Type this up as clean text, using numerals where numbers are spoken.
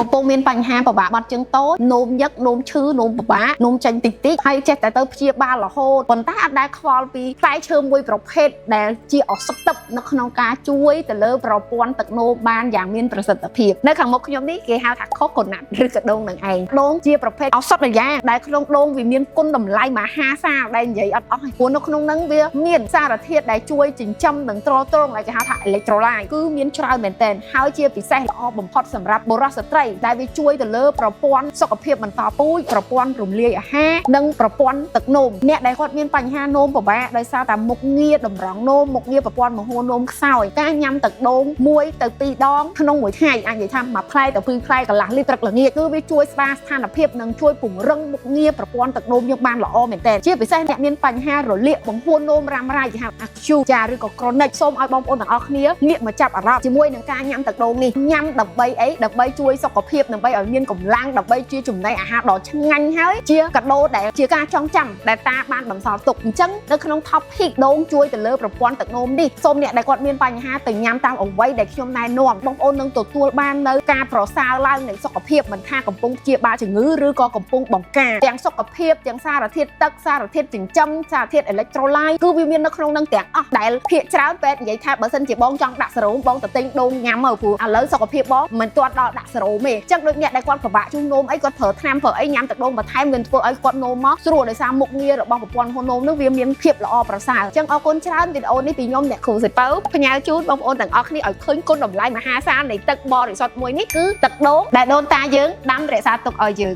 កំពុងមានបញ្ហាពិបាកបាត់ជើងតូចនោមញឹកនោមឈឺនោមពិបាកនោមចាញ់តិចតិចហើយចេះតែទៅព្យាបាលរហូតប៉ុន្តែអត់ដែលខ្វល់ពីផ្លែឈើមួយប្រភេទដែលជាឱសថទឹកនៅក្នុងការជួយទៅលើប្រព័ន្ធទឹកនោមបានយ៉ាងមានប្រសិទ្ធភាពនៅខាងមុខខ្ញុំនេះគេហៅថាខូកូណាត់ឬក៏ដូងនឹងឯងដូងជាប្រភេទឱសថម្យ៉ាងដែលក្នុងដូងវាមានគុណតម្លៃមហាសាលដែលនិយាយអត់អស់ព្រោះនៅក្នុងហ្នឹងវាមានសារធាតុដែលជួយចិញ្ចឹមនិងទ្រទ្រង់ដែលគេហៅថា electrolyte គឺមានច្រើនមែនទែនហើយជាពិសេសល្អបំផុតសម្រាប់បុរសស្ត្រីដែលវាជួយទៅលើប្រព័ន្ធសុខភាពបន្តពូជប្រព័ន្ធរំលាយអាហារនិងប្រព័ន្ធទឹកនោមអ្នកដែលគាត់មានបញ្ហានោមពិបាកដោយសារតែមុខងារតម្រង់នោមមុខងារប្រព័ន្ធមហូរនោមខ្សោយការញ៉ាំទឹកដូង1ទៅ2ដងក្នុងមួយថ្ងៃអាចនិយាយថាមួយផ្លែទៅ2ផ្លែកន្លះលីត្រព្រឹកល្ងាចគឺវាជួយស្ដារស្ថានភាពនិងជួយពង្រឹងមុខងារប្រព័ន្ធទឹកនោមយើងបានល្អមែនទែនជាពិសេសអ្នកមានបញ្ហារលាកបង្ហួននោមរ៉ាំរ៉ៃគេហៅ acute ចាឬក៏ chronic សូមឲ្យបងប្អូនទាំងអស់គ្នាងាកមកចាប់អារម្មណ៍ជាមួយនឹងការញ៉ាំទឹកដូងនេះញ៉ាំដើម្បីអីដើម្បីជួយសុខភាពដើម្បីឲ្យមានកម្លាំងដើម្បីជាចំណីអាហារដ៏ឆ្ងាញ់ហើយជាកាដូដែលជាការចងចាំដែលតាបានបន្សល់ទុកអញ្ចឹងនៅក្នុង topic ដូងជួយទៅលើប្រព័ន្ធទឹកនោមនេះសូមអ្នកដែលគាត់មានបញ្ហាទៅញ៉ាំតាមអ្វីដែលខ្ញុំណែនាំបងប្អូននឹងទទួលបាននៅការប្រសើរឡើងនៃសុខភាពមិនថាកំពុងព្យាបាលជំងឺឬក៏កំពុងបង្ការទាំងសុខភាពទាំងសារធាតុទឹកសារធាតុចិញ្ចឹមសារធាតុ electrolyte គឺវាមាននៅក្នុងនឹងទាំងអស់ដែលភាគច្រើនពេទ្យនិយាយថាបើសិនជាបងចង់ដាក់សេរ៉ូមបងទៅទិញដូងញ៉ាំមកព្រោះឥឡូវសុខភាពបងមិនទាន់ដល់ដាក់សេរ៉ូមទេអញ្ចឹងដូចអ្នកដែលគាត់ពិបាកជូរនោមអីគាត់ប្រើថ្នាំប្រើអីញ៉ាំទឹកដូងបន្ថែមវាធ្វើឲ្យគាត់នោមមកស្រួលដោយសារមុខងាររបស់ប្រព័ន្ធហូរនោមនឹងវាមានភាពល្អប្រសើរអញ្ចឹងអរគុណច្រើនវីដេអូនេះពីខ្ញុំអ្នកគ្រូសិពៅផ្ញើជូនបងប្អូនទាំងអស់គ្នាឲ្យឃើញគុណតម្លៃមហាសាលនៃទឹកបរិសុទ្ធមួយនេះគឺទឹកដូងដែលដូនតាយើងដាំរក្សាទុកឲ្យយើង